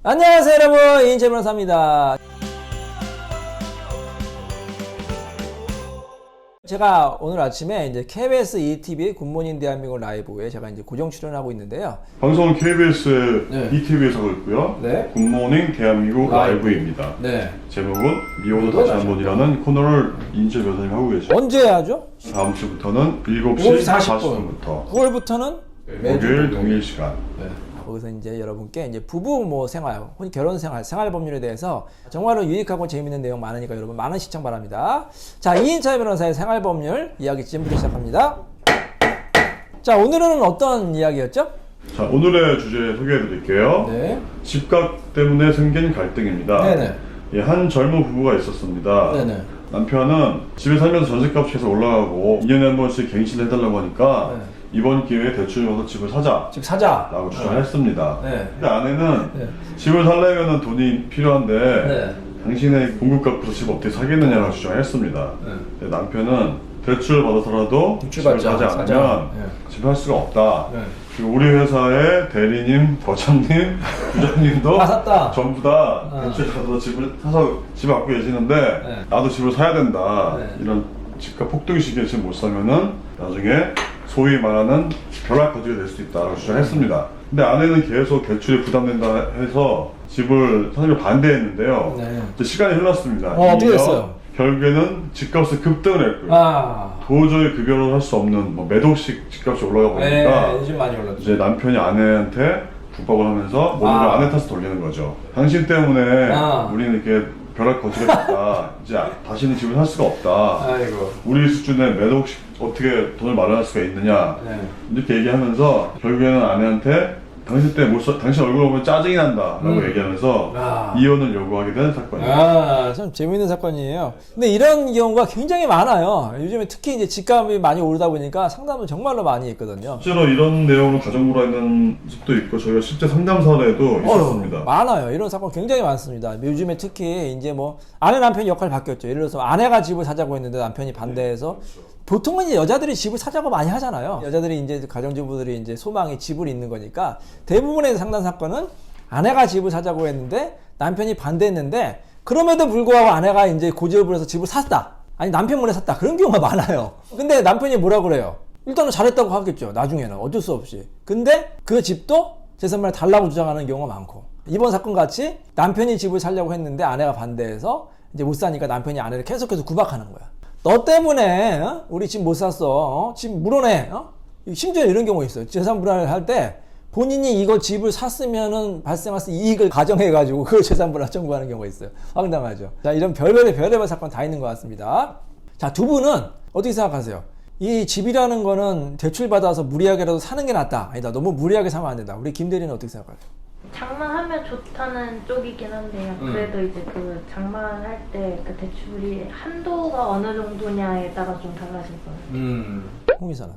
안녕하세요 여러분, 이인재 변호사입니다. 제가 오늘 아침에 이제 KBS ETV 굿모닝 대한민국 라이브에 제가 이제 고정 출연하고 있는데요. 방송은 KBS 네. ETV에서 하고 있고요. 네. 굿모닝 대한민국 라이브입니다. 네. 제목은 미워도 다시 한번이라는 코너를 이인재 변호사님 하고 계시죠. 언제 하죠? 다음 주부터는 7시 7시 40분부터 9월부터는 목요일 동일 시간. 네. 거기서 이제 여러분께 이제 부부 뭐 생활, 혹은 결혼 생활, 생활 법률에 대해서 정말로 유익하고 재미있는 내용 많으니까 여러분 많은 시청 바랍니다. 자, 이인차 변호사의 생활 법률 이야기 지금부터 시작합니다. 자, 오늘은 어떤 이야기였죠? 자, 오늘의 주제 소개해 드릴게요. 네. 집값 때문에 생긴 갈등입니다. 네네. 예, 한 젊은 부부가 있었습니다. 네네. 남편은 집에 살면서 전세값이 계속 올라가고 2년에 한 번씩 갱신을 해달라고 하니까 네. 이번 기회에 대출을 받아서 집을 사자 집 사자. 라고 주장했습니다. 네. 근데 아내는 네. 집을 살려면 돈이 필요한데 네. 당신의 공급값으로 집 어떻게 사겠느냐고 주장했습니다. 네. 근데 남편은 대출을 받아서라도 대출 집을 받자, 사지 사자. 않으면 네. 집을 할 수가 없다. 네. 그리고 우리 회사의 대리님, 과장님, 부장님도 다 샀다. 전부 다 대출 받아서 집을 사서 집을 갖고 계시는데 네. 나도 집을 사야 된다. 네. 이런 집값 폭등 시기에 집 못 사면은 나중에 소위 말하는 벼락거지가 될 수도 있다고 주장했습니다. 근데 아내는 계속 대출이 부담된다 해서 집을 사실 반대했는데요. 네. 이제 시간이 흘렀습니다. 어떻게 2년. 됐어요? 결국에는 집값이 급등을 했고요. 아. 도저히 급여를 할 수 없는 뭐 매도식 집값이 올라가 보니까 요즘 많이 올랐죠. 이제 남편이 아내한테 국박을 하면서 모든 걸 아내 탓을 돌리는 거죠. 당신 때문에 우리는 이렇게 벼락 거지가 됐다. 이제 다시는 집을 살 수가 없다. 아이고. 우리 수준의 매도식 어떻게 돈을 마련할 수가 있느냐. 네. 이렇게 얘기하면서 결국에는 아내한테 당신 때 당신 얼굴 보면 짜증이 난다 라고 얘기하면서 이혼을 요구하게 된 사건입니다. 참 재미있는 사건이에요. 근데 이런 경우가 굉장히 많아요. 요즘에 특히 이제 집값이 많이 오르다 보니까 상담을 정말로 많이 했거든요. 실제로 이런 내용으로 가정부로 있는 집도 있고 저희가 실제 상담 사례도 있었습니다. 많아요. 이런 사건 굉장히 많습니다. 요즘에 특히 이제 뭐 아내 남편 역할이 바뀌었죠. 예를 들어서 아내가 집을 사자고 했는데 남편이 반대해서 보통은 이제 여자들이 집을 사자고 많이 하잖아요. 여자들이 이제 가정주부들이 이제 소망이 집을 있는 거니까 대부분의 상담 사건은 아내가 집을 사자고 했는데 남편이 반대했는데 그럼에도 불구하고 아내가 이제 고집을 부려서 집을 샀다. 아니 남편 몰래 샀다. 그런 경우가 많아요. 근데 남편이 뭐라 그래요? 일단은 잘했다고 하겠죠. 나중에는 어쩔 수 없이. 근데 그 집도 재산분할 달라고 주장하는 경우가 많고 이번 사건 같이 남편이 집을 살려고 했는데 아내가 반대해서 이제 못 사니까 남편이 아내를 계속해서 구박하는 거야. 너 때문에 우리 집 못 샀어. 집 물어내. 심지어 이런 경우 있어요. 재산분할 할 때 본인이 이거 집을 샀으면은 발생할 수 이익을 가정해가지고 그걸 재산분할 청구하는 경우가 있어요. 황당하죠. 자, 이런 별별 사건 다 있는 것 같습니다. 자, 두 분은 어떻게 생각하세요? 이 집이라는 거는 대출받아서 무리하게라도 사는 게 낫다. 아니다. 너무 무리하게 사면 안 된다. 우리 김 대리는 어떻게 생각하세요? 장만하면 좋다는 쪽이긴 한데요. 그래도 이제 그 장만할 때 그 대출이 한도가 어느 정도냐에 따라 좀 달라질 거예요. 홍 이사는?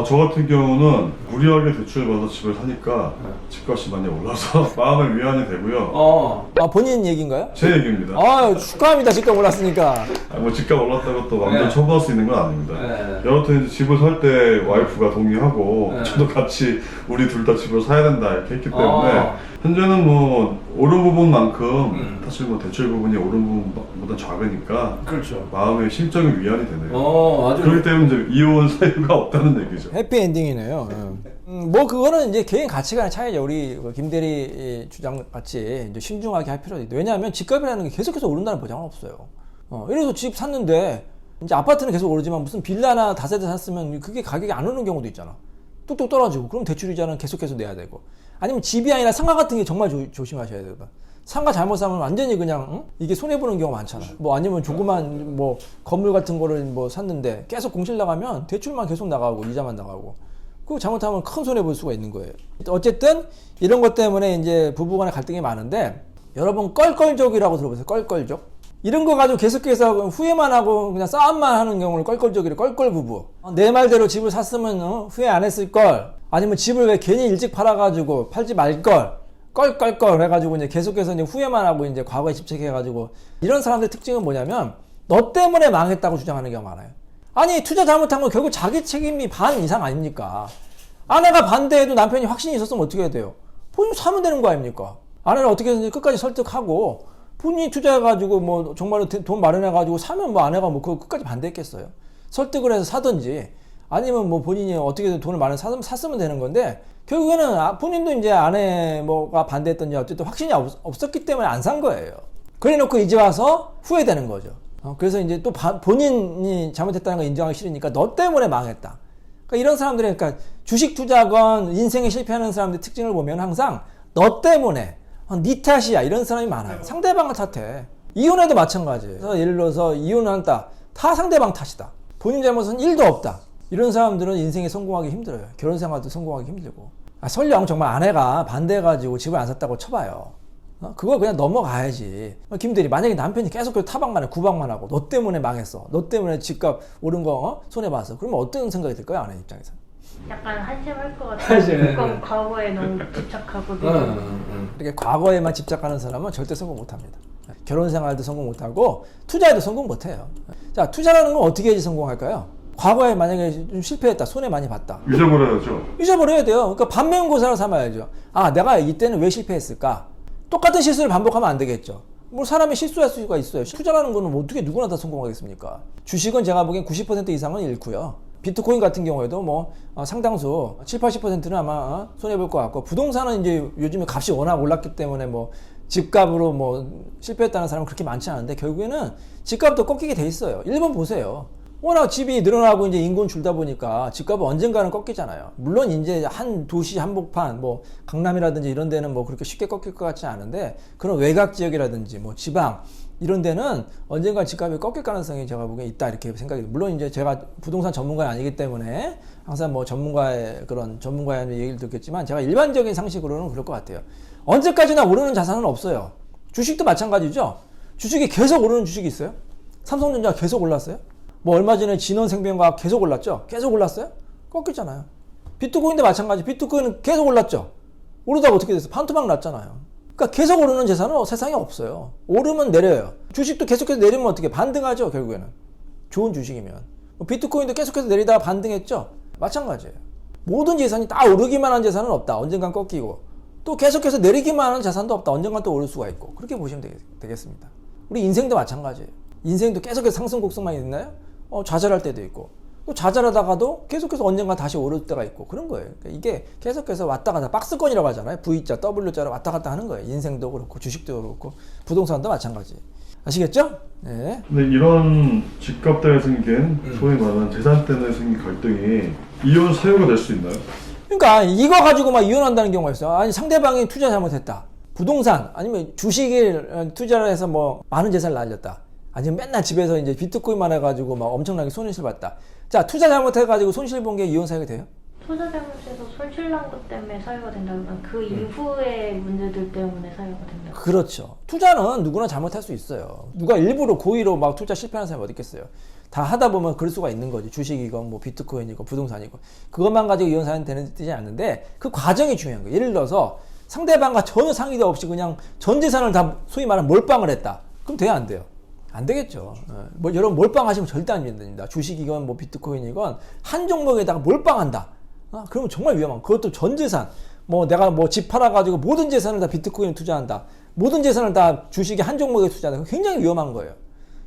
저 같은 경우는 무리하게 대출을 받아서 집을 사니까 집값이 많이 올라서 마음의 위안이 되고요. 본인 얘기인가요? 제 얘기입니다. 축하합니다. 집값 올랐으니까. 뭐 집값 올랐다고 또 마음대로 처분할 수 있는 건 아닙니다. 네. 여하튼 이제 집을 살 때 와이프가 동의하고 저도 같이 우리 둘 다 집을 사야 된다 이렇게 했기 때문에 현재는 뭐 오른 부분만큼 사실 뭐 대출 부분이 오른 부분보다 작으니까 그렇죠. 마음의 심적인 위안이 되네요. 아주 그렇기 때문에 이제 이혼 사유가 없다는 얘기죠. 해피엔딩이네요. 뭐 그거는 이제 개인 가치관의 차이죠. 우리 김 대리 주장 같이 이제 신중하게 할 필요가 있죠. 왜냐하면 집값이라는 게 계속해서 오른다는 보장은 없어요. 이래서 집 샀는데 이제 아파트는 계속 오르지만 무슨 빌라나 다세대 샀으면 그게 가격이 안 오르는 경우도 있잖아. 뚝뚝 떨어지고 그럼 대출이자는 계속해서 내야 되고 아니면 집이 아니라 상가 같은 게 정말 조심하셔야 되거든. 상가 잘못 사면 완전히 그냥 이게 손해보는 경우 많잖아. 뭐 아니면 조그만 뭐 건물 같은 거를 뭐 샀는데 계속 공실 나가면 대출만 계속 나가고 이자만 나가고 그거 잘못하면 큰 손해 볼 수가 있는 거예요. 어쨌든 이런 것 때문에 이제 부부간의 갈등이 많은데 여러분 껄껄족이라고 들어보세요. 껄껄족. 이런 거 가지고 계속해서 후회만 하고 그냥 싸움만 하는 경우를 껄껄족이래. 껄껄부부. 내 말대로 집을 샀으면 후회 안 했을 걸. 아니면 집을 왜 괜히 일찍 팔아가지고 팔지 말 걸. 껄껄껄 해가지고 이제 계속해서 이제 후회만 하고 이제 과거에 집착해가지고 이런 사람들의 특징은 뭐냐면 너 때문에 망했다고 주장하는 경우가 많아요. 아니 투자 잘못한 건 결국 자기 책임이 반 이상 아닙니까? 아내가 반대해도 남편이 확신이 있었으면 어떻게 해야 돼요? 본인 사면 되는 거 아닙니까? 아내를 어떻게든지 끝까지 설득하고 본인이 투자해가지고 뭐 정말로 돈 마련해가지고 사면 뭐 아내가 뭐 그거 끝까지 반대했겠어요. 설득을 해서 사든지 아니면 뭐 본인이 어떻게든 돈을 많이 샀으면 되는 건데 결국에는 본인도 이제 아내 뭐가 반대했던지 어쨌든 확신이 없었기 때문에 안 산 거예요. 그래 놓고 이제 와서 후회되는 거죠. 그래서 이제 또 본인이 잘못했다는 걸 인정하기 싫으니까 너 때문에 망했다. 그러니까 이런 사람들이 그러니까 주식 투자건 인생에 실패하는 사람들의 특징을 보면 항상 너 때문에 네 탓이야 이런 사람이 많아요. 상대방을 탓해. 이혼해도 마찬가지예요. 그래서 예를 들어서 이혼한다. 다 상대방 탓이다. 본인 잘못은 1도 없다. 이런 사람들은 인생에 성공하기 힘들어요. 결혼 생활도 성공하기 힘들고. 설령 정말 아내가 반대해가지고 집을 안 샀다고 쳐봐요. 그거 그냥 넘어가야지. 김대리 만약에 남편이 계속 타박만 해 구박만 하고 너 때문에 망했어. 너 때문에 집값 오른 거 손해봤어. 그러면 어떤 생각이 들까요? 아내 입장에서. 약간 한심할 것 같아요. 그럼 과거에 너무 집착하고 이렇게 과거에만 집착하는 사람은 절대 성공 못합니다. 결혼 생활도 성공 못하고 투자에도 성공 못해요. 자, 투자라는 건 어떻게 해야지 성공할까요? 과거에 만약에 좀 실패했다, 손해 많이 봤다. 잊어버려야죠. 잊어버려야 돼요. 그러니까 반면교사를 삼아야죠. 아, 내가 이때는 왜 실패했을까? 똑같은 실수를 반복하면 안 되겠죠. 뭐 사람이 실수할 수가 있어요. 투자라는 거는 뭐 어떻게 누구나 다 성공하겠습니까? 주식은 제가 보기엔 90% 이상은 잃고요. 비트코인 같은 경우에도 뭐 상당수 70-80%는 아마 손해볼 것 같고, 부동산은 이제 요즘에 값이 워낙 올랐기 때문에 뭐 집값으로 뭐 실패했다는 사람은 그렇게 많지 않은데 결국에는 집값도 꺾이게 돼 있어요. 일본 보세요. 워낙 집이 늘어나고 이제 인구는 줄다 보니까 집값은 언젠가는 꺾이잖아요. 물론 이제 한 도시 한복판 뭐 강남이라든지 이런 데는 뭐 그렇게 쉽게 꺾일 것 같지 않은데 그런 외곽 지역이라든지 뭐 지방 이런 데는 언젠가 집값이 꺾일 가능성이 제가 보기엔 있다 이렇게 생각이 돼요. 물론 이제 제가 부동산 전문가는 아니기 때문에 항상 뭐 전문가의 얘기를 듣겠지만 제가 일반적인 상식으로는 그럴 것 같아요. 언제까지나 오르는 자산은 없어요. 주식도 마찬가지죠. 주식이 계속 오르는 주식이 있어요? 삼성전자가 계속 올랐어요? 뭐 얼마 전에 진원생명과학 계속 올랐죠? 계속 올랐어요? 꺾이잖아요. 비트코인도 마찬가지. 비트코인은 계속 올랐죠? 오르다가 어떻게 됐어요? 판토막 났잖아요. 그러니까 계속 오르는 재산은 세상에 없어요. 오르면 내려요. 주식도 계속해서 내리면 어떻게 반등하죠, 결국에는. 좋은 주식이면. 비트코인도 계속해서 내리다가 반등했죠? 마찬가지예요. 모든 재산이 다 오르기만 한 재산은 없다. 언젠간 꺾이고. 또 계속해서 내리기만 하는 재산도 없다. 언젠간 또 오를 수가 있고. 그렇게 보시면 되겠습니다. 우리 인생도 마찬가지예요. 인생도 계속해서 상승 곡선만 있나요? 좌절할 때도 있고, 또 좌절하다가도 계속해서 언젠가 다시 오를 때가 있고 그런 거예요. 그러니까 이게 계속해서 왔다 갔다 박스권이라고 하잖아요. V자, W자로 왔다 갔다 하는 거예요. 인생도 그렇고 주식도 그렇고 부동산도 마찬가지. 아시겠죠? 네. 근데 이런 집값 때문에 생긴 소위 말하는 재산 때문에 생긴 갈등이 이혼 사유가 될 수 있나요? 그러니까 이거 가지고 막 이혼한다는 경우가 있어요. 아니 상대방이 투자 잘못했다. 부동산 아니면 주식을 투자를 해서 뭐 많은 재산을 날렸다. 아니면 맨날 집에서 이제 비트코인만 해가지고 막 엄청나게 손실 봤다. 자, 투자 잘못해가지고 손실 본 게 이혼 사유가 돼요? 투자 잘못해서 손실 난 것 때문에 사유가 된다면 그 이후의 문제들 때문에 사유가 된다. 그렇죠. 투자는 누구나 잘못할 수 있어요. 누가 일부러 고의로 막 투자 실패하는 사람이 어디 있겠어요. 다 하다 보면 그럴 수가 있는 거지. 주식이건 뭐 비트코인이건 부동산이건 그것만 가지고 이혼 사유는 되지 않는데 그 과정이 중요한 거예요. 예를 들어서 상대방과 전혀 상의도 없이 그냥 전 재산을 다 소위 말하는 몰빵을 했다. 그럼 돼야 안 돼요? 안 되겠죠. 뭐 여러분 몰빵하시면 절대 안 됩니다. 주식이건 뭐 비트코인이건 한 종목에다가 몰빵한다. 그러면 정말 위험한. 그것도 전 재산. 뭐 내가 뭐 집 팔아가지고 모든 재산을 다 비트코인에 투자한다. 모든 재산을 다 주식의 한 종목에 투자한다. 굉장히 위험한 거예요.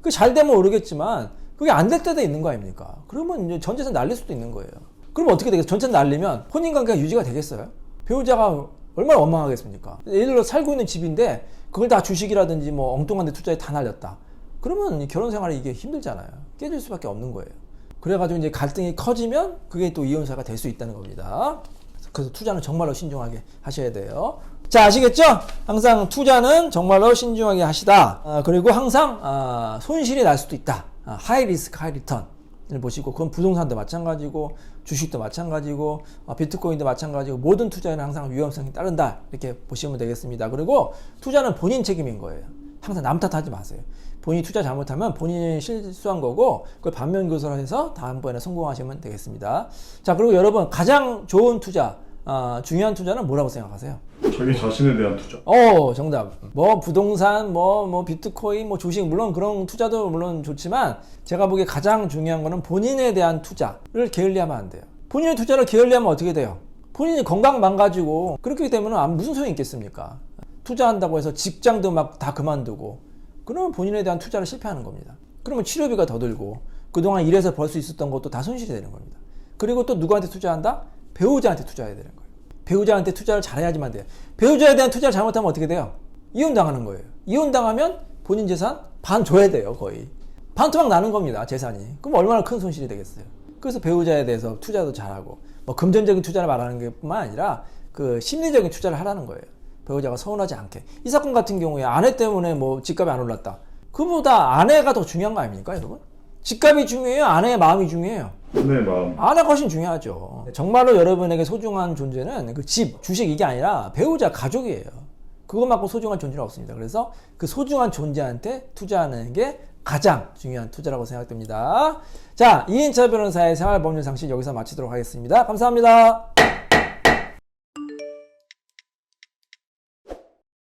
그 잘 되면 오르겠지만 그게 안 될 때도 있는 거 아닙니까? 그러면 이제 전 재산 날릴 수도 있는 거예요. 그러면 어떻게 되겠어요? 전 재산 날리면 혼인 관계가 유지가 되겠어요? 배우자가 얼마나 원망하겠습니까? 예를 들어 살고 있는 집인데 그걸 다 주식이라든지 뭐 엉뚱한 데 투자에 다 날렸다. 그러면 결혼 생활이 이게 힘들잖아요. 깨질 수밖에 없는 거예요. 그래가지고 이제 갈등이 커지면 그게 또 이혼사가 될 수 있다는 겁니다. 그래서 투자는 정말로 신중하게 하셔야 돼요. 자, 아시겠죠? 항상 투자는 정말로 신중하게 하시다. 그리고 항상 손실이 날 수도 있다. 하이 리스크 하이 리턴을 보시고, 그건 부동산도 마찬가지고 주식도 마찬가지고 비트코인도 마찬가지고 모든 투자에는 항상 위험성이 따른다. 이렇게 보시면 되겠습니다. 그리고 투자는 본인 책임인 거예요. 항상 남 탓하지 마세요. 본인이 투자 잘못하면 본인이 실수한 거고 그걸 반면교사를 해서 다음번에 성공하시면 되겠습니다. 자, 그리고 여러분 가장 좋은 투자, 중요한 투자는 뭐라고 생각하세요? 자기 자신에 대한 투자. 정답. 뭐 부동산, 뭐 비트코인, 뭐 주식, 물론 그런 투자도 물론 좋지만 제가 보기에 가장 중요한 거는 본인에 대한 투자를 게을리하면 안 돼요. 본인의 투자를 게을리하면 어떻게 돼요? 본인이 건강 망가지고 그렇게 되면 무슨 소용이 있겠습니까? 투자한다고 해서 직장도 막 다 그만두고 그러면 본인에 대한 투자를 실패하는 겁니다. 그러면 치료비가 더 들고 그동안 일해서 벌 수 있었던 것도 다 손실이 되는 겁니다. 그리고 또 누구한테 투자한다? 배우자한테 투자해야 되는 거예요. 배우자한테 투자를 잘해야지만 돼요. 배우자에 대한 투자를 잘못하면 어떻게 돼요? 이혼당하는 거예요. 이혼당하면 본인 재산 반 줘야 돼요. 거의 반토막 나는 겁니다. 재산이. 그럼 얼마나 큰 손실이 되겠어요. 그래서 배우자에 대해서 투자도 잘하고 뭐 금전적인 투자를 말하는 게 뿐만 아니라 그 심리적인 투자를 하라는 거예요. 배우자가 서운하지 않게. 이 사건 같은 경우에 아내 때문에 뭐 집값이 안 올랐다. 그보다 아내가 더 중요한 거 아닙니까, 여러분? 집값이 중요해요? 아내의 마음이 중요해요? 네, 마음. 아내가 훨씬 중요하죠. 정말로 여러분에게 소중한 존재는 그 집, 주식 이게 아니라 배우자, 가족이에요. 그것만큼 소중한 존재는 없습니다. 그래서 그 소중한 존재한테 투자하는 게 가장 중요한 투자라고 생각됩니다. 자, 이인철 변호사의 생활법률 상식 여기서 마치도록 하겠습니다. 감사합니다.